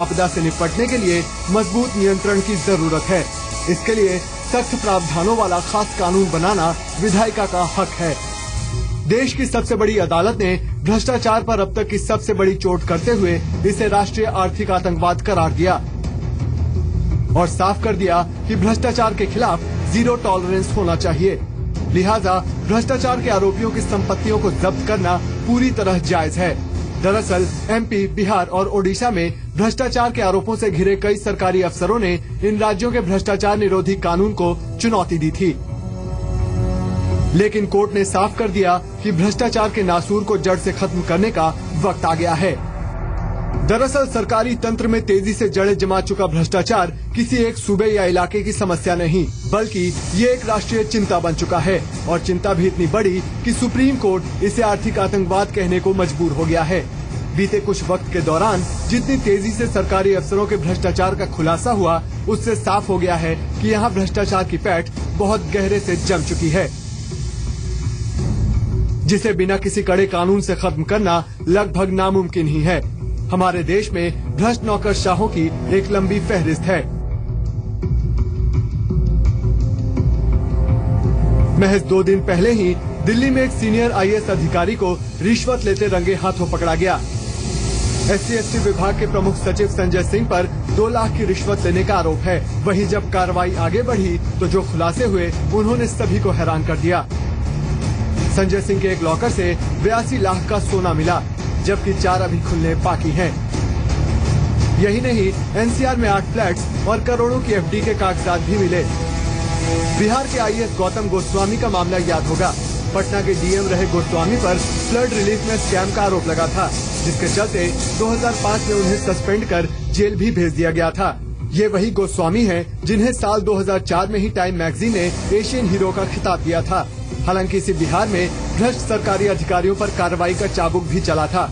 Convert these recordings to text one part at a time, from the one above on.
आपदा से निपटने के लिए मजबूत नियंत्रण की जरूरत है। इसके लिए सख्त प्रावधानों वाला खास कानून बनाना विधायिका का हक है। देश की सबसे बड़ी अदालत ने भ्रष्टाचार पर अब तक की सबसे बड़ी चोट करते हुए इसे राष्ट्रीय आर्थिक आतंकवाद करार दिया और साफ कर दिया कि भ्रष्टाचार के खिलाफ जीरो टॉलरेंस होना चाहिए। लिहाजा भ्रष्टाचार के आरोपियों की संपत्तियों को जब्त करना पूरी तरह जायज है। दरअसल एमपी, बिहार और ओडिशा में भ्रष्टाचार के आरोपों से घिरे कई सरकारी अफसरों ने इन राज्यों के भ्रष्टाचार निरोधी कानून को चुनौती दी थी, लेकिन कोर्ट ने साफ कर दिया कि भ्रष्टाचार के नासूर को जड़ से खत्म करने का वक्त आ गया है। दरअसल सरकारी तंत्र में तेजी से जड़ें जमा चुका भ्रष्टाचार किसी एक सूबे या इलाके की समस्या नहीं, बल्कि ये एक राष्ट्रीय चिंता बन चुका है और चिंता भी इतनी बड़ी कि सुप्रीम कोर्ट इसे आर्थिक आतंकवाद कहने को मजबूर हो गया है। बीते कुछ वक्त के दौरान जितनी तेजी से सरकारी अफसरों के भ्रष्टाचार का खुलासा हुआ, उससे साफ हो गया है कि यहाँ भ्रष्टाचार की पैठ बहुत गहरे से जम चुकी है, जिसे बिना किसी कड़े कानून से खत्म करना लगभग नामुमकिन ही है। हमारे देश में भ्रष्ट नौकरशाहों की एक लंबी फहरिस्त है। महज 2 दिन पहले ही दिल्ली में एक सीनियर आईएएस अधिकारी को रिश्वत लेते रंगे हाथों पकड़ा गया। SC/ST विभाग के प्रमुख सचिव संजय सिंह पर 2 लाख की रिश्वत लेने का आरोप है। वहीं जब कार्रवाई आगे बढ़ी तो जो खुलासे हुए उन्होंने सभी को हैरान कर दिया। संजय सिंह के एक लॉकर से 82 लाख का सोना मिला, जबकि 4 अभी खुलने बाकी हैं। यही नहीं, NCR में 8 फ्लैट्स और करोड़ों की FD के कागजात भी मिले। बिहार के आईएएस गौतम गोस्वामी का मामला याद होगा। पटना के डीएम रहे गोस्वामी पर फ्लड रिलीफ में स्कैम का आरोप लगा था, जिसके चलते 2005 में उन्हें सस्पेंड कर जेल भी भेज दिया गया था। ये वही गोस्वामी हैं जिन्हें साल 2004 में ही टाइम मैगजीन ने एशियन हीरो का खिताब दिया था। हालांकि इसी बिहार में भ्रष्ट सरकारी अधिकारियों पर कार्रवाई का चाबुक भी चला था।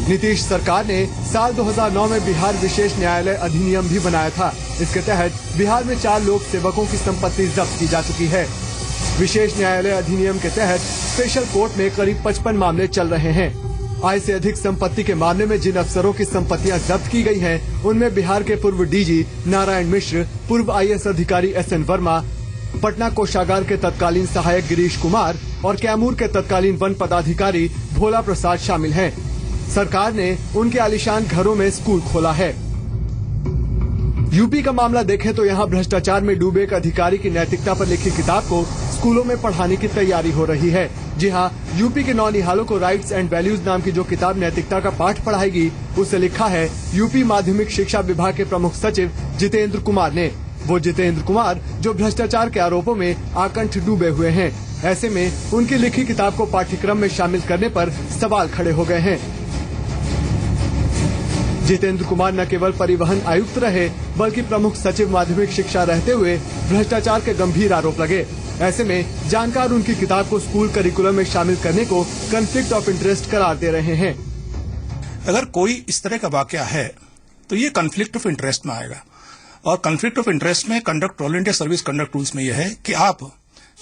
नीतीश सरकार ने साल 2009 में बिहार विशेष न्यायालय अधिनियम भी बनाया था। इसके तहत बिहार में 4 लोक सेवकों की संपत्ति जब्त की जा चुकी है। विशेष न्यायालय अधिनियम के तहत स्पेशल कोर्ट में करीब 55 मामले चल रहे हैं। आय से अधिक संपत्ति के मामले में जिन अफसरों की संपत्तियां जब्त की गई हैं, उनमें बिहार के पूर्व डीजी नारायण मिश्र, पूर्व आईएएस अधिकारी SN वर्मा, पटना कोषागार के तत्कालीन सहायक गिरीश कुमार और कैमूर के तत्कालीन वन पदाधिकारी भोला प्रसाद शामिल हैं। सरकार ने उनके आलीशान घरों में स्कूल खोला है। यूपी का मामला देखें तो यहाँ भ्रष्टाचार में डूबे एक अधिकारी की नैतिकता पर लिखी किताब को स्कूलों में पढ़ाने की तैयारी हो रही है। जी हाँ, यूपी के नौनिहालों को राइट्स एंड वैल्यूज नाम की जो किताब नैतिकता का पाठ पढ़ाएगी, उसे लिखा है यूपी माध्यमिक शिक्षा विभाग के प्रमुख सचिव जितेंद्र कुमार ने। वो जितेंद्र कुमार जो भ्रष्टाचार के आरोपों में आकंठ डूबे हुए हैं। ऐसे में उनकी लिखी किताब को पाठ्यक्रम में शामिल करने पर सवाल खड़े हो गए हैं। जितेंद्र कुमार न केवल परिवहन आयुक्त रहे, बल्कि प्रमुख सचिव माध्यमिक शिक्षा रहते हुए भ्रष्टाचार के गंभीर आरोप लगे। ऐसे में जानकार उनकी किताब को स्कूल करिकुलम में शामिल करने को कॉन्फ्लिक्ट ऑफ इंटरेस्ट करार दे रहे हैं। अगर कोई इस तरह का वाकया है तो ये कॉन्फ्लिक्ट ऑफ इंटरेस्ट में आएगा। और कॉन्फ्लिक्ट ऑफ इंटरेस्ट में conduct all India service conduct rules में यह है कि आप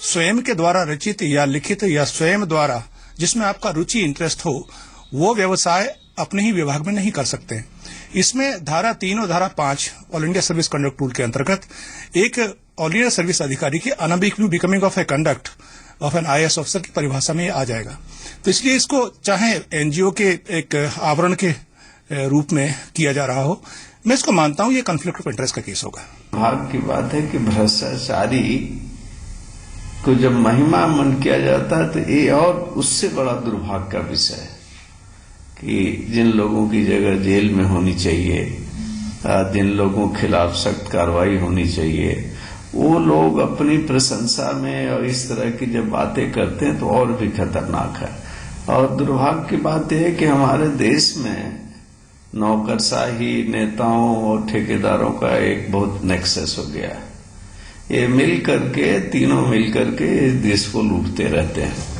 स्वयं के द्वारा रचित या लिखित या स्वयं द्वारा जिसमें आपका रुचि इंटरेस्ट हो, वो व्यवसाय अपने ही विभाग में नहीं कर सकते। इसमें धारा 3 और धारा 5 all India service conduct rule के अंतर्गत एक ऑल इंडिया सर्विस अधिकारी के unambiguous becoming of a conduct of an IAS officer की परिभाषा में आ जाएगा। तो इसलिए इसको चाहे एनजीओ के एक आवरण के रूप में किया जा रहा हो, मैं इसको मानता हूं ये कॉन्फ्लिक्ट ऑफ इंटरेस्ट का केस होगा। भाग की बात है कि भ्रष्टाचारी को जब महिमा मन किया जाता है तो ये और उससे बड़ा दुर्भाग्य का विषय है कि जिन लोगों की जगह जेल में होनी चाहिए, जिन लोगों के खिलाफ सख्त कार्रवाई होनी चाहिए, वो लोग अपनी प्रशंसा में और इस तरह की जब बातें करते हैं तो और भी खतरनाक है। और दुर्भाग्य की बात यह है कि हमारे देश में नौकरशाही, नेताओं और ठेकेदारों का एक बहुत नेक्सस हो गया है। ये तीनों मिल करके इस देश को लूटते रहते हैं।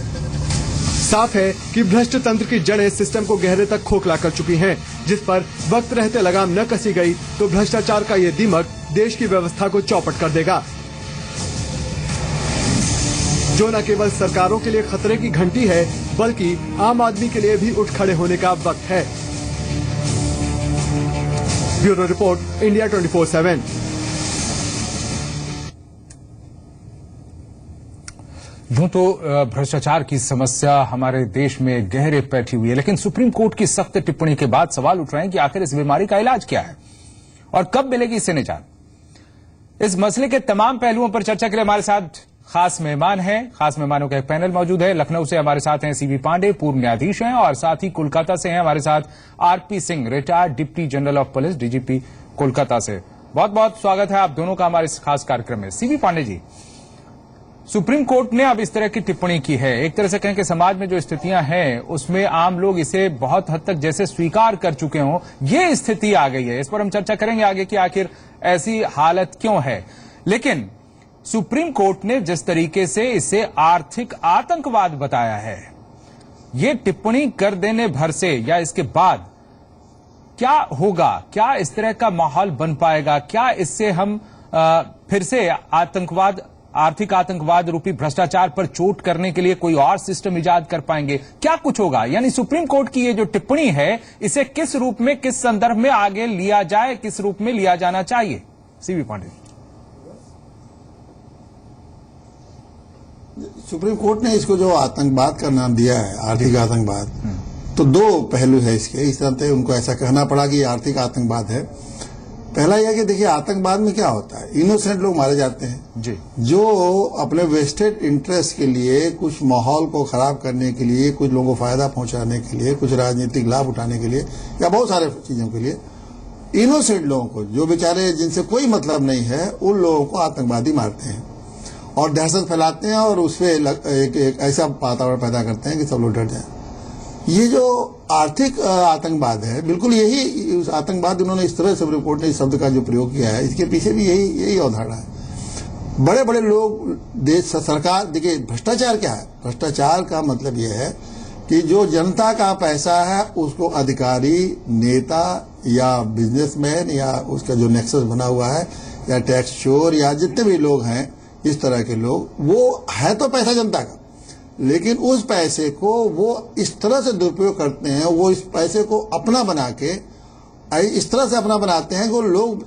साफ है कि भ्रष्ट तंत्र की जड़ें सिस्टम को गहरे तक खोखला कर चुकी हैं, जिस पर वक्त रहते लगाम न कसी गई तो भ्रष्टाचार का ये दीमक देश की व्यवस्था को चौपट कर देगा, जो न केवल सरकारों के लिए खतरे की घंटी है, बल्कि आम आदमी के लिए भी उठ खड़े होने का वक्त है। Bureau report, India 24/7। यूं तो भ्रष्टाचार की समस्या हमारे देश में गहरे बैठी हुई है, लेकिन सुप्रीम कोर्ट की सख्त टिप्पणी के बाद सवाल उठ रहे हैं कि आखिर इस बीमारी का इलाज क्या है और कब मिलेगी इससे निजात। इस मसले के तमाम पहलुओं पर चर्चा के लिए हमारे साथ खास मेहमान हैं। खास मेहमानों का एक पैनल मौजूद है। लखनऊ से हमारे साथ हैं सीवी पांडे, पूर्व न्यायाधीश हैं, और साथ ही कोलकाता से हैं हमारे साथ RP Singh, retired deputy general of police, DGP Kolkata से। बहुत बहुत स्वागत है आप दोनों का हमारे इस खास कार्यक्रम में। CV Pandey ji, supreme court ने अब इस तरह की टिप्पणी की है। एक तरह से कहें कि समाज में जो स्थितियां हैं उसमें आम लोग इसे बहुत हद तक जैसे स्वीकार कर चुके हों, ये स्थिति आ गई है। इस पर हम चर्चा करेंगे आगे कि आखिर ऐसी हालत क्यों है। लेकिन सुप्रीम कोर्ट ने जिस तरीके से इसे आर्थिक आतंकवाद बताया है, ये टिप्पणी कर देने भर से या इसके बाद क्या होगा? क्या इस तरह का माहौल बन पाएगा? क्या इससे हम फिर से आर्थिक आतंकवाद रूपी भ्रष्टाचार पर चोट करने के लिए कोई और सिस्टम इजाद कर पाएंगे? क्या कुछ होगा? यानी सुप्रीम कोर्ट की ये जो टिप्पणी है, इसे किस रूप में, किस संदर्भ में आगे लिया जाए, किस रूप में लिया जाना चाहिए? सीवी पांडे। सुप्रीम कोर्ट ने इसको जो आतंकवाद का नाम दिया है, आर्थिक आतंकवाद, तो दो पहलू है इसके। इस तरह से उनको ऐसा कहना पड़ा कि ये आर्थिक आतंकवाद है। पहला यह कि देखिए, आतंकवाद में क्या होता है, इनोसेंट लोग मारे जाते हैं जी, जो अपने वेस्टेड इंटरेस्ट के लिए, कुछ माहौल को खराब करने के लिए, कुछ लोगों को फायदा पहुंचाने के लिए, कुछ राजनीतिक लाभ उठाने के लिए, या बहुत सारे चीजों के लिए इनोसेंट लोगों को, जो बेचारे जिनसे कोई मतलब नहीं है, उन लोगों को आतंकवादी मारते हैं और दहशत फैलाते हैं और उसपे एक ऐसा वातावरण पैदा करते हैं कि सब लोग डर जाएं। ये जो आर्थिक आतंकवाद है, बिल्कुल यही आतंकवाद उन्होंने इस तरह सुप्रीम कोर्ट ने इस शब्द का जो प्रयोग किया है, इसके पीछे भी यही अवधारणा है। बड़े बड़े लोग, देश सरकार, देखिए भ्रष्टाचार क्या है? भ्रष्टाचार का मतलब यह है कि जो जनता का पैसा है उसको अधिकारी, नेता या बिजनेसमैन या उसका जो नेक्सस बना हुआ है, या टैक्स चोर, या जितने भी लोग हैं इस तरह के लोग, वो है तो पैसा जनता का, लेकिन उस पैसे को वो इस तरह से दुरुपयोग करते हैं, वो इस पैसे को अपना बना के इस तरह से अपना बनाते हैं कि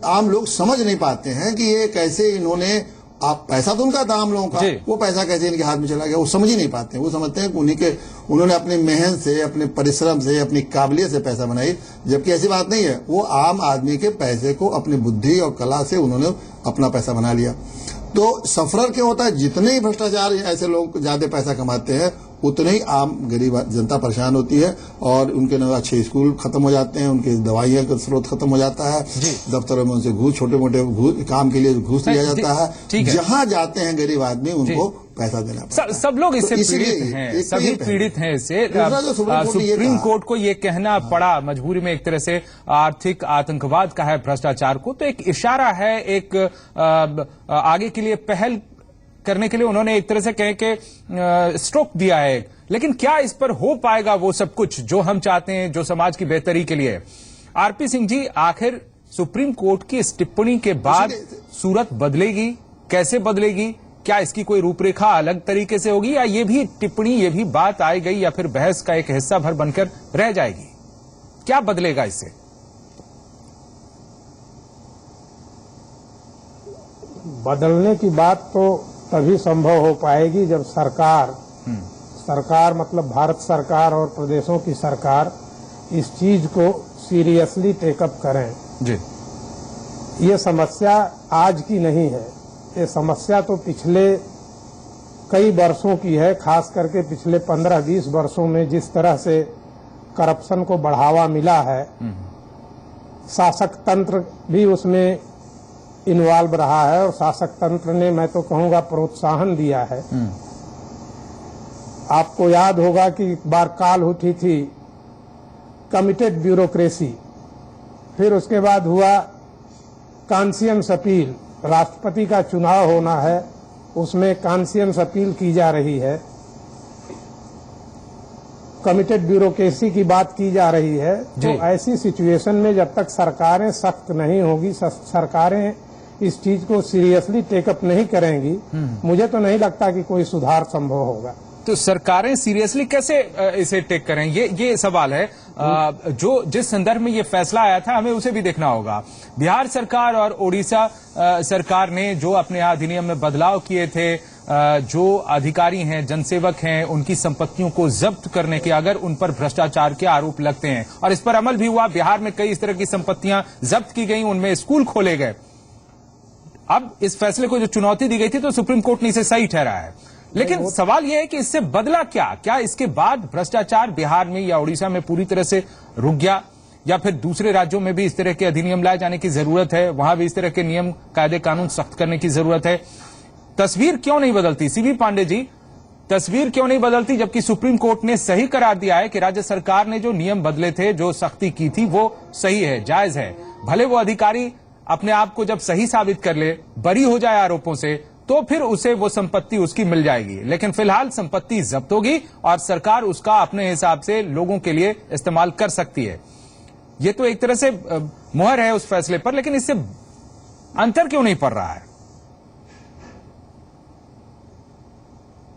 आम लोग समझ नहीं पाते हैं कि ये कैसे इन्होंने, आप पैसा तो उनका था आम लोगों का, वो पैसा कैसे इनके हाथ में चला गया, वो समझ ही नहीं पाते हैं। वो समझते हैं कि उन्होंने अपनी मेहनत से, अपने परिश्रम से, अपनी काबिलियत से पैसा बनाई, जबकि ऐसी बात नहीं है। वो आम आदमी के पैसे को अपनी बुद्धि और कला से उन्होंने अपना पैसा बना लिया। तो सफरर क्या होता है, जितने ही भ्रष्टाचार ऐसे लोग ज्यादा पैसा कमाते हैं, उतने ही आम गरीब जनता परेशान होती है और उनके न अच्छे स्कूल खत्म हो जाते हैं, उनके दवाइयां का स्रोत खत्म हो जाता है, दफ्तरों में उनसे घूस, छोटे मोटे काम के लिए घूस लिया जाता है। जहां जाते हैं गरीब आदमी, उनको पैसा देना पड़ता है। सब लोग इससे पीड़ित हैं, सभी पीड़ित हैं इससे। सुप्रीम कोर्ट को ये कहना पड़ा मजबूरी में एक तरह से आर्थिक आतंकवाद का है भ्रष्टाचार को, तो एक इशारा है, एक आगे के लिए पहल करने के लिए उन्होंने एक तरह से कहें कि स्ट्रोक दिया है। लेकिन क्या इस पर हो पाएगा वो सब कुछ जो हम चाहते हैं, जो समाज की बेहतरी के लिए? आरपी सिंह जी, आखिर सुप्रीम कोर्ट की इस टिप्पणी के बाद सूरत बदलेगी? कैसे बदलेगी? क्या इसकी कोई रूपरेखा अलग तरीके से होगी, या ये भी टिप्पणी, ये भी बात आई गई, या फिर बहस का एक हिस्सा भर बनकर रह जाएगी? क्या बदलेगा इससे? बदलने की बात तो तभी संभव हो पाएगी जब सरकार मतलब भारत सरकार और प्रदेशों की सरकार इस चीज को सीरियसली टेकअप करें जी। ये समस्या आज की नहीं है, ये समस्या तो पिछले कई वर्षों की है। खास करके पिछले 15-20 वर्षों में जिस तरह से करप्शन को बढ़ावा मिला है, शासक तंत्र भी उसमें इन्वॉल्व रहा है और शासक तंत्र ने, मैं तो कहूंगा, प्रोत्साहन दिया है। आपको याद होगा कि एक बार काल उठी थी कमिटेड ब्यूरोक्रेसी, फिर उसके बाद हुआ कॉन्शियस अपील। राष्ट्रपति का चुनाव होना है, उसमें कॉन्शियस अपील की जा रही है, कमिटेड ब्यूरोक्रेसी की बात की जा रही है। तो ऐसी सिचुएशन में जब तक सरकारें सख्त नहीं होगी, सरकारें इस चीज को सीरियसली टेकअप नहीं करेंगी, मुझे तो नहीं लगता कि कोई सुधार संभव होगा। तो सरकारें सीरियसली कैसे इसे टेक करें, ये सवाल है। जो जिस संदर्भ में ये फैसला आया था हमें उसे भी देखना होगा। बिहार सरकार और ओडिशा सरकार ने जो अपने अधिनियम में बदलाव किए थे, जो अधिकारी हैं, जनसेवक हैं, उनकी संपत्तियों को जब्त करने के, अगर उन पर भ्रष्टाचार के आरोप लगते हैं और इस पर अमल भी हुआ, बिहार में कई इस तरह की संपत्तियां जब्त की गई, उनमें स्कूल खोले गए। अब इस फैसले को जो चुनौती दी गई थी तो सुप्रीम कोर्ट ने इसे सही ठहराया है, लेकिन सवाल यह है कि इससे बदला क्या इसके बाद भ्रष्टाचार बिहार में या उड़ीसा में पूरी तरह से रुक गया, या फिर दूसरे राज्यों में भी इस तरह के अधिनियम लाए जाने की जरूरत है, वहां भी इस तरह के नियम कायदे कानून सख्त करने की जरूरत है। तस्वीर क्यों नहीं बदलती सीवी पांडे जी, तस्वीर क्यों नहीं बदलती, जबकि सुप्रीम कोर्ट ने सही करार दिया है कि राज्य सरकार ने जो नियम बदले थे, जो सख्ती की थी, वो सही है, जायज है। भले वो अधिकारी अपने आप को जब सही साबित कर ले, बरी हो जाए आरोपों से, तो फिर उसे वो संपत्ति उसकी मिल जाएगी, लेकिन फिलहाल संपत्ति जब्त होगी और सरकार उसका अपने हिसाब से लोगों के लिए इस्तेमाल कर सकती है। ये तो एक तरह से मुहर है उस फैसले पर, लेकिन इससे अंतर क्यों नहीं पड़ रहा है?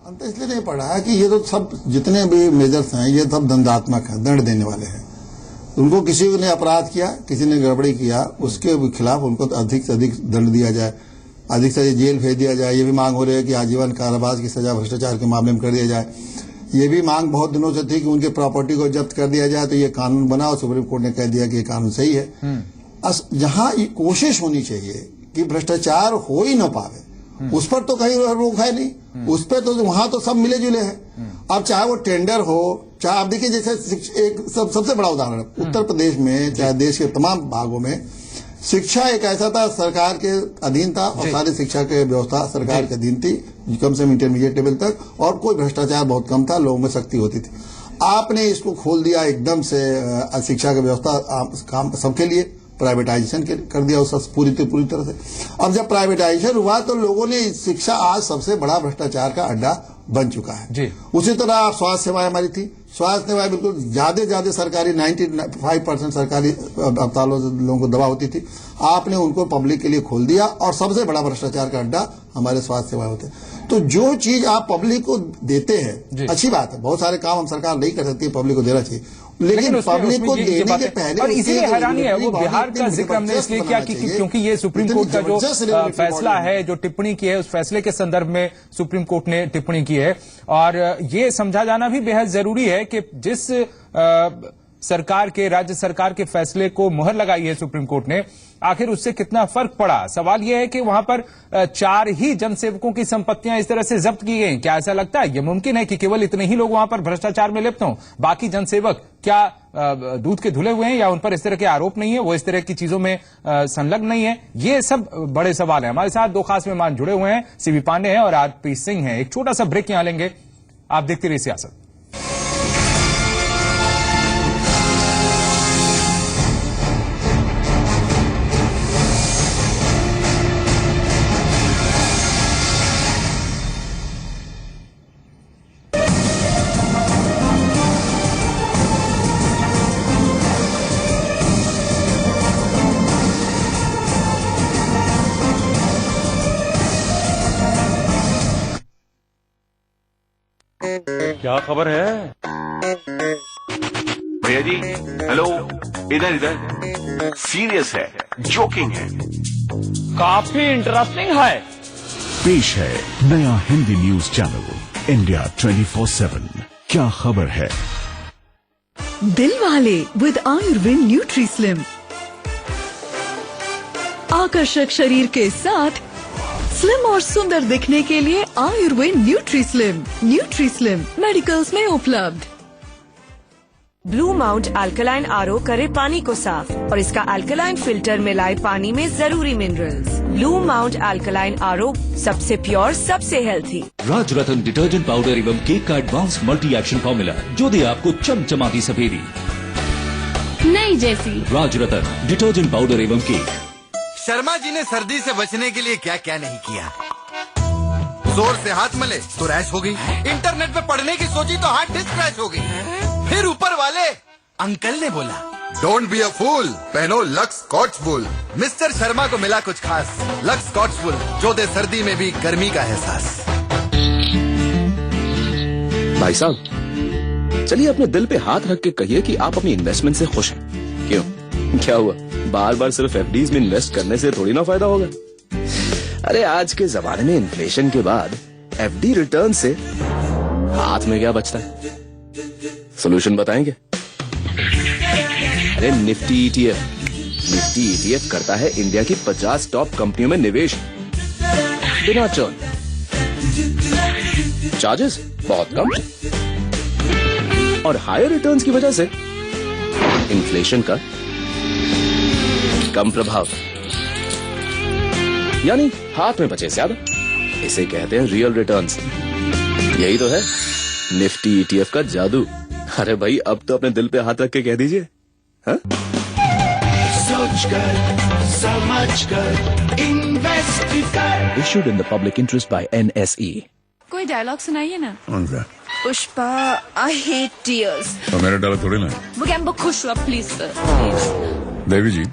अंतर इसलिए नहीं पड़ रहा है कि ये तो सब जितने भी मेजर्स हैं ये सब दंडात्मक हैं, दंड देने वाले हैं। उनको किसी ने अपराध किया, किसी ने गड़बड़ी किया, उसके खिलाफ उनको अधिक से अधिक दंड दिया जाए, अधिक से अधिक जेल भेज दिया जाए। ये भी मांग हो रही है कि आजीवन कारावास की सजा भ्रष्टाचार के मामले में कर दिया जाए। ये भी मांग बहुत दिनों से थी कि उनके प्रॉपर्टी को जब्त कर दिया जाए, तो ये कानून बना और सुप्रीम कोर्ट ने कह दिया कि ये कानून सही है। जहां कोशिश होनी चाहिए कि भ्रष्टाचार हो ही ना पावे, उस पर तो कहीं रोक है नहीं, उस पर तो वहां तो सब मिले जुले हैं। अब चाहे वो टेंडर हो, चाहे आप देखिए जैसे एक सबसे बड़ा उदाहरण उत्तर प्रदेश में, चाहे देश के तमाम भागों में शिक्षा एक ऐसा था, सरकार के अधीन था और सारी शिक्षा की व्यवस्था सरकार के अधीन थी, कम से कम इंटरमीडिएट लेवल तक, और कोई भ्रष्टाचार बहुत कम था, लोगों में शक्ति होती थी। आपने इसको खोल दिया एकदम से, शिक्षा की व्यवस्था काम सबके लिए प्राइवेटाइजेशन कर दिया उसका पूरी तरह से। अब जब प्राइवेटाइजेशन हुआ तो लोगों ने शिक्षा आज सबसे बड़ा भ्रष्टाचार का अड्डा बन चुका है जी। उसी तरह स्वास्थ्य सेवाएं हमारी थी, स्वास्थ्य सेवाएं बिल्कुल ज्यादा सरकारी 95% सरकारी अस्पतालों से लोगों को दवा होती थी, आपने उनको पब्लिक के लिए खोल दिया और सबसे बड़ा भ्रष्टाचार का अड्डा हमारे स्वास्थ्य सेवाएं होते हैं। तो जो चीज आप पब्लिक को देते हैं अच्छी बात है, बहुत सारे काम हम सरकार नहीं कर सकती, पब्लिक को देना चाहिए, लेकिन पब्लिक को देने के पहले, और इसीलिए हैरानी है वो बिहार का जिक्र हमने इसलिए किया क्योंकि ये सुप्रीम कोर्ट का जो फैसला है, जो टिप्पणी की है, उस फैसले के संदर्भ में सुप्रीम कोर्ट ने टिप्पणी की है, और ये समझा जाना भी बेहद जरूरी है कि जिस सरकार के, राज्य सरकार के फैसले को मुहर लगाई है सुप्रीम कोर्ट ने, आखिर उससे कितना फर्क पड़ा। सवाल यह है कि वहां पर 4 ही जनसेवकों की संपत्तियां इस तरह से जब्त की गई। क्या ऐसा लगता है, यह मुमकिन है कि केवल इतने ही लोग वहां पर भ्रष्टाचार में लिप्त हों, बाकी जनसेवक क्या दूध के धुले हुए हैं, या उन पर इस तरह के आरोप नहीं है, वो इस तरह की चीजों में संलग्न नहीं है? ये सब बड़े सवाल है। हमारे साथ 2 खास मेहमान जुड़े हुए हैं, सीवी पांडे हैं और आरपी सिंह हैं। एक छोटा सा ब्रेक यहां लेंगे, आप देखते रहिए सियासत। क्या खबर है भैया जी? हेलो, इधर सीरियस है, जोकिंग है, काफी इंटरेस्टिंग है। पेश है नया हिंदी न्यूज चैनल इंडिया 24/7। क्या खबर है? दिल वाले विद आयुर्वेद न्यूट्री स्लिम, आकर्षक शरीर के साथ स्लिम और सुंदर दिखने के लिए आयुर्वेद न्यूट्री स्लिम मेडिकल्स में उपलब्ध। ब्लू माउंट अल्कलाइन आरओ करे पानी को साफ और इसका अल्कलाइन फिल्टर मिलाए पानी में जरूरी minerals. Blue mount alkaline RO सबसे प्योर, सबसे हेल्थी। राजरत्न डिटर्जेंट पाउडर एवं केक का एडवांस मल्टी एक्शन फॉर्मूला जो दे आपको चमचमाती सफेदी नई जैसी। राजरत्न डिटर्जेंट पाउडर एवं केक। शर्मा जी ने सर्दी से बचने के लिए क्या क्या नहीं किया। जोर से हाथ मले तो रैश हो गई, इंटरनेट पे पढ़ने की सोची तो हार्ड डिस्क क्रैश हो गई। फिर ऊपर वाले अंकल ने बोला, डोंट बी अ फूल, पहनो लक्स स्कॉच वुल। मिस्टर शर्मा को मिला कुछ खास, लक्स स्कॉच वुल जो दे सर्दी में भी गर्मी का एहसास। भाई साहब, चलिए अपने दिल पे हाथ रख के कहिए कि आप अपनी इन्वेस्टमेंट से खुश हैं। क्यों, क्या हुआ? बार बार सिर्फ एफडीज में इन्वेस्ट करने से थोड़ी ना फायदा होगा। अरे आज के जमाने में इन्फ्लेशन के बाद एफडी रिटर्न से हाथ में क्या बचता है? सॉल्यूशन बताएंगे? अरे निफ्टी ईटीएफ करता है इंडिया की 50 टॉप कंपनियों में निवेश बिना चर्न, चार्जेस बहुत कम और हायर रिटर्न्स की वजह से इन्फ्लेशन का कम प्रभाव, यानी हाथ में बचे ज्यादा। इसे कहते हैं रियल रिटर्न्स। यही तो है निफ्टी ईटीएफ का जादू। अरे भाई, अब तो अपने दिल पे हाथ रख के कह दीजिए। हाँ? सोच कर, समझ कर, इन्वेस्ट कर। Issued in the public interest by NSE. कोई डायलॉग सुनाइए ना। कौन सा? Pushpa, I hate tears. तो मेरा डायलॉग थोड़ी ना। वो क्या खुश हुआ प्लीज सर। देवी जी,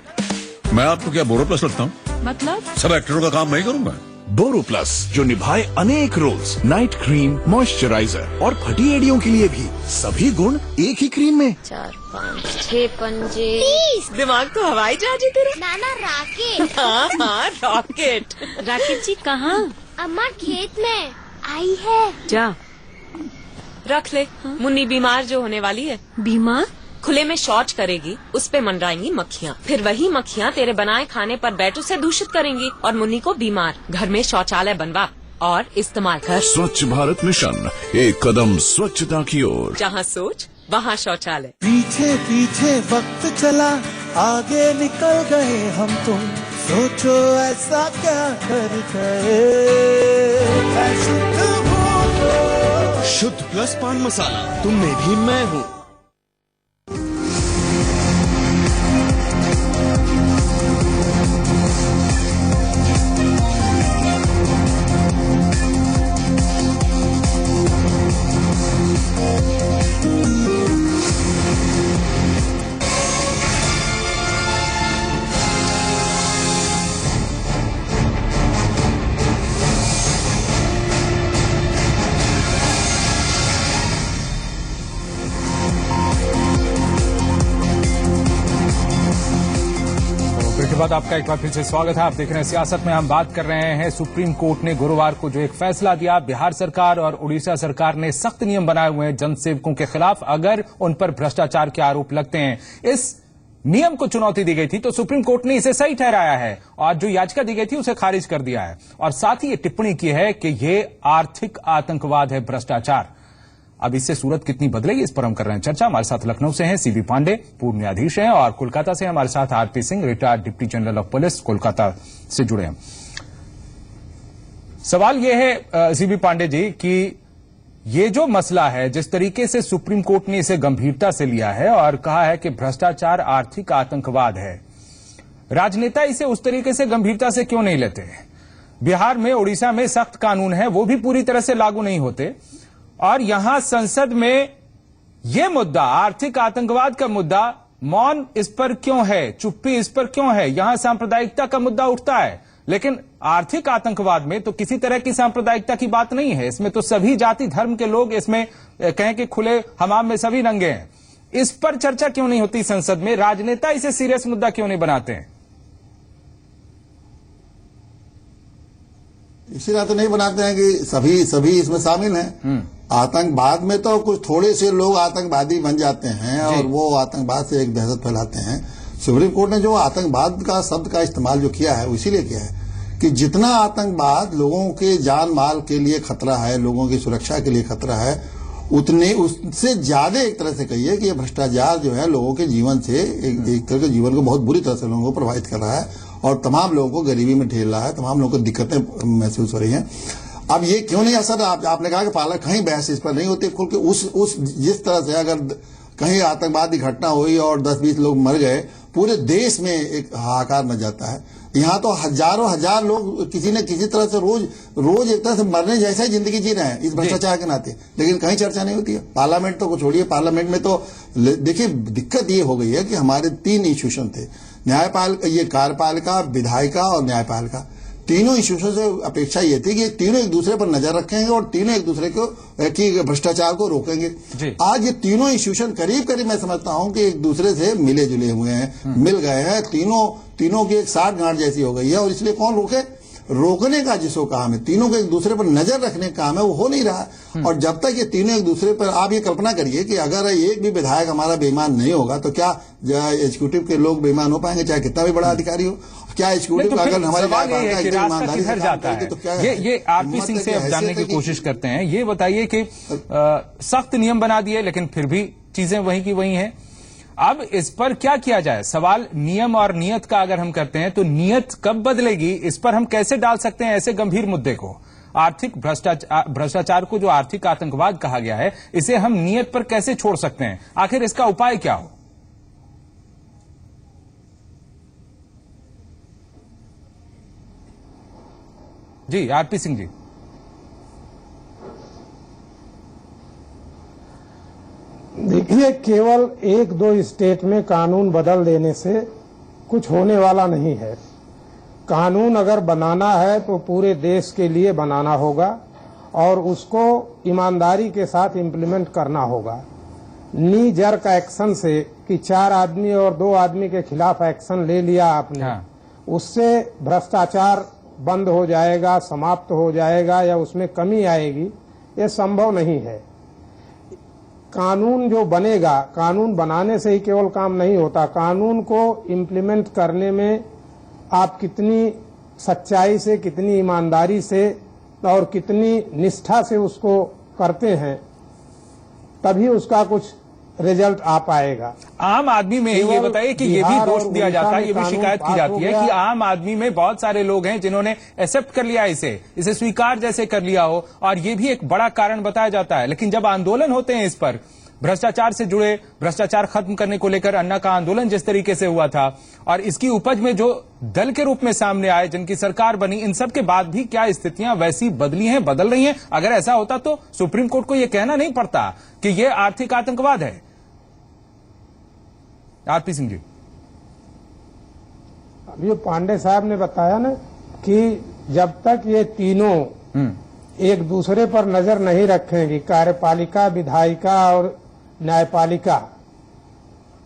मैं आपको क्या बोरो प्लस लगता हूँ? मतलब? सब एक्टरों का काम मैं ही करूँगा। बोरो प्लस, जो निभाए अनेक रोल्स, नाइट क्रीम, मॉइस्चराइजर और फटी एड़ियों के लिए भी सभी गुण एक ही क्रीम में। 4, 5, 6 पंजे। दिमाग तो हवाई जहाज है तेरा। नाना राकेट। हाँ रॉकेट। राकेट जी कहाँ? अम्मा खेत में आई है। जा रख ले। मुन्नी बीमार जो होने वाली है। बीमार? खुले में शौच करेगी, उस पे मंडराएंगी मक्खियाँ। फिर वही मक्खियाँ तेरे बनाए खाने पर बैठ उसे दूषित करेंगी और मुन्नी को बीमार। घर में शौचालय बनवा और इस्तेमाल कर। स्वच्छ भारत मिशन, एक कदम स्वच्छता की ओर। जहाँ सोच वहाँ शौचालय। पीछे पीछे वक्त चला, आगे निकल गए हम तुम, सोचो ऐसा क्या कर गए। शुद्ध प्लस पान मसाला, तुम में भी मैं हूँ। के बाद आपका एक बार फिर से स्वागत है। आप देख रहे हैं सियासत में। हम बात कर रहे हैं सुप्रीम कोर्ट ने गुरुवार को जो एक फैसला दिया, बिहार सरकार और उड़ीसा सरकार ने सख्त नियम बनाए हुए हैं जनसेवकों के खिलाफ अगर उन पर भ्रष्टाचार के आरोप लगते हैं। इस नियम को चुनौती दी गई थी तो सुप्रीम कोर्ट ने इसे सही ठहराया है और जो याचिका दी गई थी उसे खारिज कर दिया है और साथ ही ये टिप्पणी की है कि ये आर्थिक आतंकवाद है, भ्रष्टाचार। अब इससे सूरत कितनी बदलेगी, इस पर हम कर रहे हैं चर्चा। हमारे साथ लखनऊ से हैं सीबी पांडे, पूर्व न्यायाधीश हैं, और कोलकाता से हमारे साथ RP Singh, retired deputy general of police, Kolkata से जुड़े हैं। सवाल यह है सीबी पांडे जी कि ये जो मसला है, जिस तरीके से सुप्रीम कोर्ट ने इसे गंभीरता से लिया है और कहा है कि भ्रष्टाचार आर्थिक आतंकवाद है, राजनेता इसे उस तरीके से गंभीरता से क्यों नहीं लेते? बिहार में, उड़ीसा में सख्त कानून है, वो भी पूरी तरह से लागू नहीं होते और यहां संसद में यह मुद्दा, आर्थिक आतंकवाद का मुद्दा, मौन इस पर क्यों है, चुप्पी इस पर क्यों है? यहां सांप्रदायिकता का मुद्दा उठता है, लेकिन आर्थिक आतंकवाद में तो किसी तरह की सांप्रदायिकता की बात नहीं है। इसमें तो सभी जाति धर्म के लोग, इसमें कहें कि खुले हमाम में सभी रंगे हैं। इस पर चर्चा क्यों नहीं होती संसद में? राजनेता इसे सीरियस मुद्दा क्यों नहीं बनाते हैं? इसीलिए तो नहीं बनाते हैं कि सभी इसमें शामिल हैं। आतंकवाद में तो कुछ थोड़े से लोग आतंकवादी बन जाते हैं और वो आतंकवाद से एक दहशत फैलाते हैं। सुप्रीम कोर्ट ने जो आतंकवाद का शब्द का इस्तेमाल जो किया है वो इसीलिए किया है कि जितना आतंकवाद लोगों के जान माल के लिए खतरा है, लोगों की सुरक्षा के लिए खतरा है, उतने उससे ज्यादा एक तरह से कहिए कि ये भ्रष्टाचार जो है लोगों के जीवन से एक तरह के जीवन को बहुत बुरी तरह से लोगों को प्रभावित कर रहा है और तमाम लोगों को गरीबी में ढेल रहा है, तमाम लोगों को दिक्कतें महसूस हो रही हैं। अब ये क्यों नहीं असर, आपने कहा कि पार्लियामेंट कहीं बहस इस पर नहीं होती, खुल के उस जिस तरह से अगर कहीं आतंकवादी घटना हुई और 10-20 लोग मर गए, पूरे देश में एक हाहाकार मच जाता है। यहाँ तो हजारों हजार लोग किसी न किसी तरह से रोज एक तरह से मरने जैसा ही जिंदगी जी रहे हैं इस भ्रष्टाचार के नाते, लेकिन कहीं चर्चा नहीं होती है। पार्लियामेंट तो कुछ छोड़िए, पार्लियामेंट में तो देखिए दिक्कत ये हो गई है कि हमारे 3 इंस्टीट्यूशन थे, न्यायपालिका, ये कार्यपालिका, विधायिका और न्यायपालिका, तीनों इंस्टीट्यूशन से अपेक्षा ये थी कि तीनों एक दूसरे पर नजर रखेंगे और तीनों एक दूसरे को की भ्रष्टाचार को रोकेंगे। आज ये तीनों इंस्टीट्यूशन करीब करीब मैं समझता हूं कि एक दूसरे से मिले जुले हुए हैं, मिल गए हैं, तीनों की एक साठ गांठ जैसी हो गई है। और इसलिए कौन रोके? रोकने का जिसको काम है, तीनों को एक दूसरे पर नजर रखने का काम है, वो हो नहीं रहा। और जब तक ये तीनों एक दूसरे पर, आप ये कल्पना करिए कि अगर एक भी विधायक हमारा बेईमान नहीं होगा तो क्या एग्जीक्यूटिव के लोग बेईमान हो पाएंगे, चाहे कितना भी बड़ा अधिकारी हो? क्या एग्जीक्यूटिव तो अगर हमारे ईमानदारी से जाता है? तो क्या ये आरपी सिंह से अब जानने की कोशिश करते हैं। ये बताइए कि सख्त नियम बना दिए लेकिन फिर भी चीजें वही की वही हैं। अब इस पर क्या किया जाए? सवाल नियम और नियत का अगर हम करते हैं तो नियत कब बदलेगी? इस पर हम कैसे डाल सकते हैं ऐसे गंभीर मुद्दे को? आर्थिक भ्रष्टाचार को जो आर्थिक आतंकवाद कहा गया है, इसे हम नियत पर कैसे छोड़ सकते हैं? आखिर इसका उपाय क्या हो? जी आरपी सिंह जी। देखिए, केवल एक दो स्टेट में कानून बदल देने से कुछ होने वाला नहीं है। कानून अगर बनाना है तो पूरे देश के लिए बनाना होगा और उसको ईमानदारी के साथ इम्प्लीमेंट करना होगा। नी जर्क एक्शन से कि 4 आदमी और 2 आदमी के खिलाफ एक्शन ले लिया आपने, उससे भ्रष्टाचार बंद हो जाएगा, समाप्त हो जाएगा या उसमें कमी आएगी, ये संभव नहीं है। कानून जो बनेगा, कानून बनाने से ही केवल काम नहीं होता, कानून को इम्प्लीमेंट करने में आप कितनी सच्चाई से, कितनी ईमानदारी से और कितनी निष्ठा से उसको करते हैं, तभी उसका कुछ रिजल्ट आ पाएगा। आम आदमी में ये बताइए कि ये भी दोष दिया जाता है, ये भी शिकायत की जाती है कि आम आदमी में बहुत सारे लोग हैं जिन्होंने एक्सेप्ट कर लिया, इसे स्वीकार जैसे कर लिया हो, और ये भी एक बड़ा कारण बताया जाता है। लेकिन जब आंदोलन होते हैं इस पर, भ्रष्टाचार से जुड़े, भ्रष्टाचार खत्म करने को लेकर अन्ना का आंदोलन जिस तरीके से हुआ था और इसकी उपज में जो दल के रूप में सामने आए, जिनकी सरकार बनी, इन सब के बाद भी क्या स्थितियां वैसी बदली हैं, बदल रही हैं? अगर ऐसा होता तो सुप्रीम कोर्ट को यह कहना नहीं पड़ता कि यह आर्थिक आतंकवाद है। आरपी सिंह जी, अभी पांडे साहब ने बताया ना कि जब तक ये तीनों एक दूसरे पर नजर नहीं रखेंगी, कार्यपालिका, विधायिका और न्यायपालिका,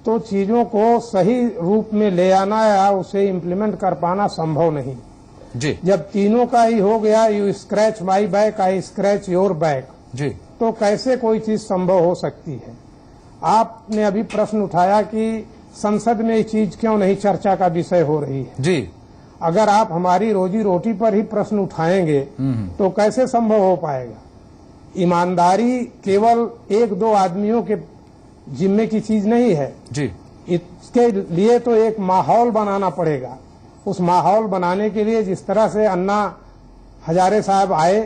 तो चीजों को सही रूप में ले आना या उसे इम्प्लीमेंट कर पाना संभव नहीं जी। जब तीनों का ही हो गया, you scratch my back, I scratch your back जी, तो कैसे कोई चीज संभव हो सकती है? आपने अभी प्रश्न उठाया कि संसद में ये चीज क्यों नहीं चर्चा का विषय हो रही है जी। अगर आप हमारी रोजी रोटी पर ही प्रश्न उठाएंगे तो कैसे संभव हो पाएगा? ईमानदारी केवल 1-2 आदमियों के जिम्मे की चीज नहीं है जी। इसके लिए तो एक माहौल बनाना पड़ेगा। उस माहौल बनाने के लिए जिस तरह से अन्ना हजारे साहब आए,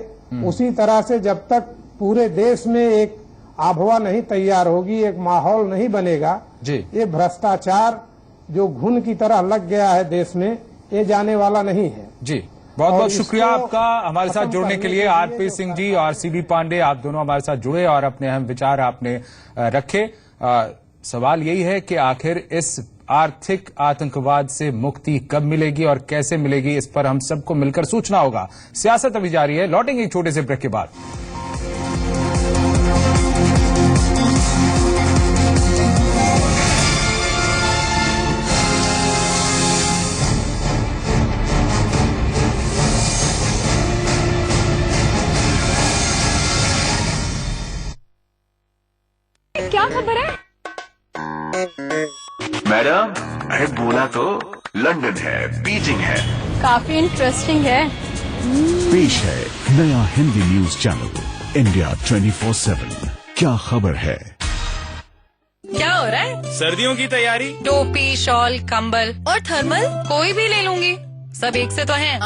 उसी तरह से जब तक पूरे देश में एक आभवा नहीं तैयार होगी, एक माहौल नहीं बनेगा, ये भ्रष्टाचार जो घुन की तरह लग गया है देश में, ये जाने वाला नहीं है जी। बहुत बहुत शुक्रिया आपका हमारे साथ जुड़ने के लिए। आरपी सिंह जी और सीबी पांडे, आप दोनों हमारे साथ जुड़े और अपने अहम विचार आपने रखे। सवाल यही है कि आखिर इस आर्थिक आतंकवाद से मुक्ति कब मिलेगी और कैसे मिलेगी, इस पर हम सबको मिलकर सोचना होगा। सियासत अभी जारी है, लौटेंगे एक छोटे से ब्रेक के बाद। क्या खबर है? मैडम, अरे बोला तो लंदन है, बीजिंग है। काफी इंटरेस्टिंग है। पेश है नया हिंदी न्यूज चैनल इंडिया 24/7। क्या खबर है? क्या हो रहा है? सर्दियों की तैयारी। टोपी, शॉल, कंबल और थर्मल कोई भी ले लूंगी। सब एक से तो हैं।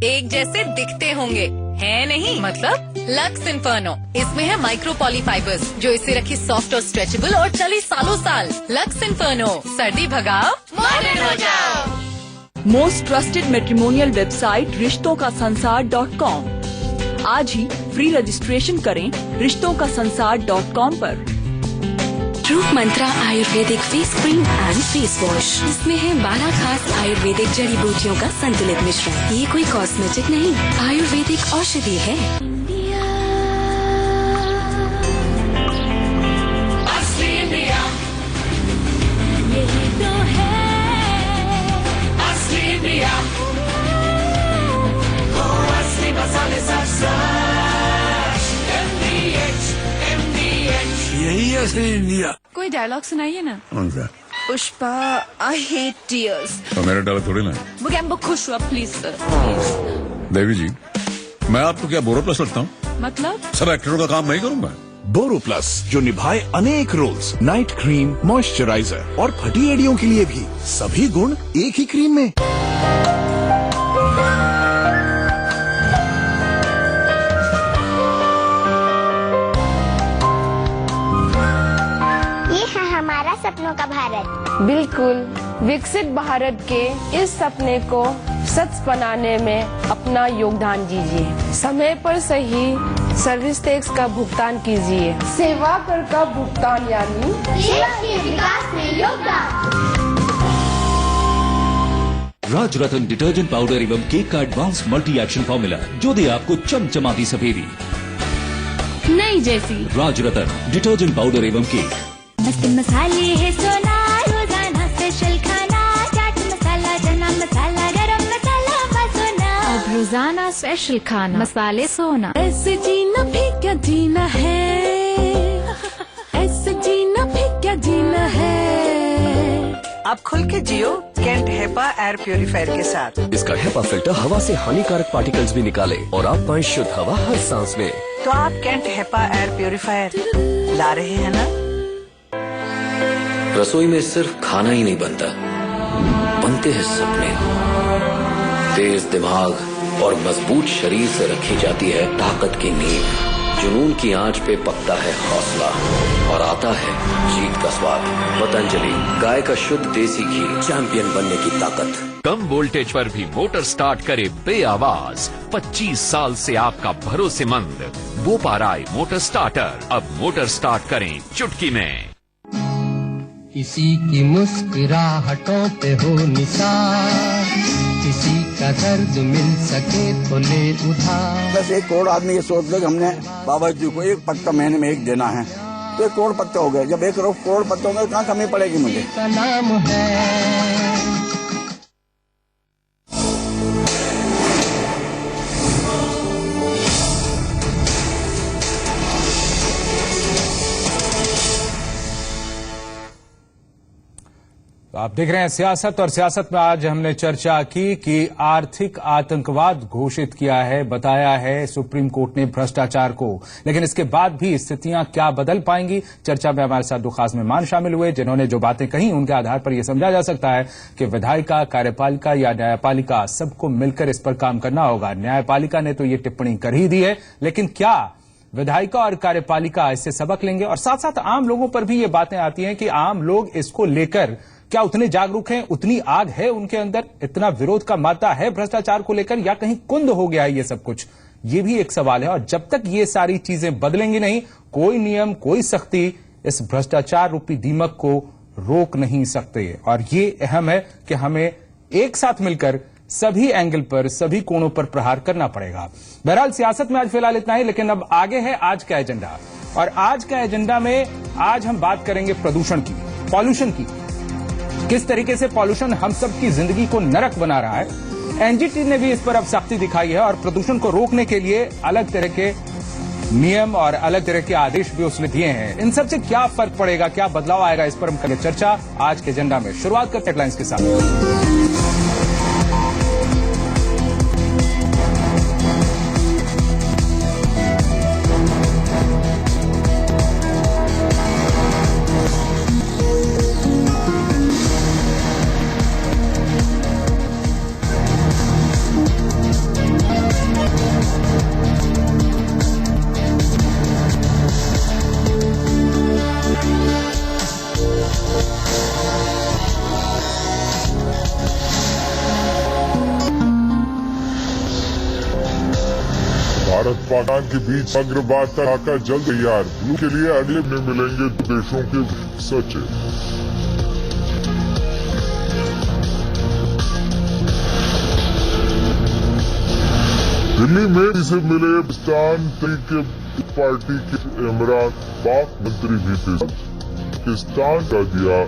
एक जैसे दिखते होंगे, है नहीं? मतलब लक्स इन्फर्नो, इसमें है माइक्रो पॉली फाइबर्स जो इसे रखी सॉफ्ट और स्ट्रेचेबल और चली सालों साल। लक्स इन्फर्नो, सर्दी भगाओ, मॉडर्न हो जाओ। मोस्ट ट्रस्टेड मैट्रिमोनियल वेबसाइट रिश्तों का संसार.com। आज ही फ्री रजिस्ट्रेशन करें रिश्तों का संसार.com पर। Roop Mantra ayurvedic face cream and face wash. इसमें है 12 खास आयुर्वेदिक जड़ी बूटियों का संतुलित मिश्रण। ये कोई कॉस्मेटिक नहीं, आयुर्वेदिक औषधि है। असली इंडिया, यही तो है असली इंडिया। असली मसाले यही असली इंडिया। कोई डायलॉग सुनाइए ना। कौन सा? Pushpa I hate tears. तो मेरा डायलॉग थोड़ी ना है। वो कैम्बो खुश हुआ प्लीज सर। देवी जी, मैं आपको क्या बोरो प्लस लगता हूँ? मतलब सब एक्टरों का काम मैं ही करूँगा। बोरो प्लस, जो निभाए अनेक रोल्स, नाइट क्रीम, मॉइस्चराइजर और फटी एड़ियों के लिए भी सभी गुण एक ही क्रीम में। हमारा सपनों का भारत। बिल्कुल, विकसित भारत के इस सपने को सच बनाने में अपना योगदान दीजिए। समय पर सही सर्विस टैक्स का भुगतान कीजिए। सेवा कर का भुगतान यानी देश के विकास में योगदान। राज रतन डिटर्जेंट पाउडर एवं केक का एडवांस मल्टी एक्शन फॉर्मूला, जो दे आपको चमचमाती सफेदी। नहीं जैसी राज रतन डिटर्जेंट पाउडर एवं केक। मस्त मसाले है सोना, रोजाना स्पेशल खाना, चाट मसाला, चना मसाला, गरम मसाला, मसोना। अब रोजाना स्पेशल खाना, मसाले सोना। ऐसे जीना भी क्या जीना है, ऐसे जीना भी क्या जीना है। आप खुल के जियो कैंट हेपा एयर प्योरीफायर के साथ। इसका हेपा फिल्टर हवा से हानिकारक पार्टिकल्स भी निकाले और आप पाएं शुद्ध हवा हर सांस में। तो आप कैंट हेपा एयर प्योरीफायर ला रहे हैं ना? रसोई में सिर्फ खाना ही नहीं बनता, बनते हैं सपने। तेज दिमाग और मजबूत शरीर से रखी जाती है ताकत की नींव। जुनून की आंच पे पकता है हौसला और आता है जीत का स्वाद। पतंजलि गाय का शुद्ध देसी घी, चैंपियन बनने की ताकत। कम वोल्टेज पर भी मोटर स्टार्ट करे बेआवाज। 25 साल से आपका भरोसेमंद बोपा राय मोटर स्टार्टर। अब मोटर स्टार्ट करें चुटकी में। किसी की मुस्कुराहटों पे हो निशान, किसी का दर्द मिल सके तो ले उधार। बस 1 करोड़ आदमी ये सोच ले कि हमने बाबा जी को 1 पत्ता महीने में 1 देना है, तो 1 करोड़ पत्ते हो गए। जब 1 करोड़ पत्ते होंगे, कहाँ कमी पड़ेगी मुझे? का नाम है आप देख रहे हैं सियासत, और सियासत में आज हमने चर्चा की कि आर्थिक आतंकवाद घोषित किया है, बताया है सुप्रीम कोर्ट ने भ्रष्टाचार को। लेकिन इसके बाद भी स्थितियां क्या बदल पाएंगी? चर्चा में हमारे साथ 2 खास मेहमान शामिल हुए, जिन्होंने जो बातें कही उनके आधार पर यह समझा जा सकता है कि विधायिका, कार्यपालिका या न्यायपालिका सबको मिलकर इस पर काम करना होगा। न्यायपालिका ने तो ये टिप्पणी कर ही दी है, लेकिन क्या विधायिका और कार्यपालिका इससे सबक लेंगे? और साथ साथ आम लोगों पर भी ये बातें आती हैं कि आम लोग इसको लेकर क्या उतने जागरूक हैं, उतनी आग है उनके अंदर, इतना विरोध का मात्रा है भ्रष्टाचार को लेकर, या कहीं कुंद हो गया है ये सब कुछ? ये भी एक सवाल है। और जब तक ये सारी चीजें बदलेंगी नहीं, कोई नियम, कोई सख्ती इस भ्रष्टाचार रूपी दीमक को रोक नहीं सकते। और ये अहम है कि हमें एक साथ मिलकर सभी एंगल पर, सभी कोणों पर प्रहार करना पड़ेगा। बहरहाल सियासत में आज फिलहाल इतना ही, लेकिन अब आगे है आज का एजेंडा। और आज का एजेंडा में आज हम बात करेंगे प्रदूषण की, पॉल्यूशन की। किस तरीके से पॉल्यूशन हम सब की जिंदगी को नरक बना रहा है। एनजीटी ने भी इस पर अब सख्ती दिखाई है और प्रदूषण को रोकने के लिए अलग तरह के नियम और अलग तरह के आदेश भी उसने दिए हैं। इन सब से क्या फर्क पड़ेगा, क्या बदलाव आएगा, इस पर हम करेंगे चर्चा आज के एजेंडा में। शुरुआत करते हेडलाइंस के साथ। भारत पाकिस्तान के बीच अग्रवार्ता का जल्द तैयार। ब्लू के लिए अगले में मिलेंगे देशों के सचिव। दिल्ली में इसे मिले पाकिस्तान तरीके पार्टी के इमरान पाक मंत्री भी थे। पाकिस्तान का दिया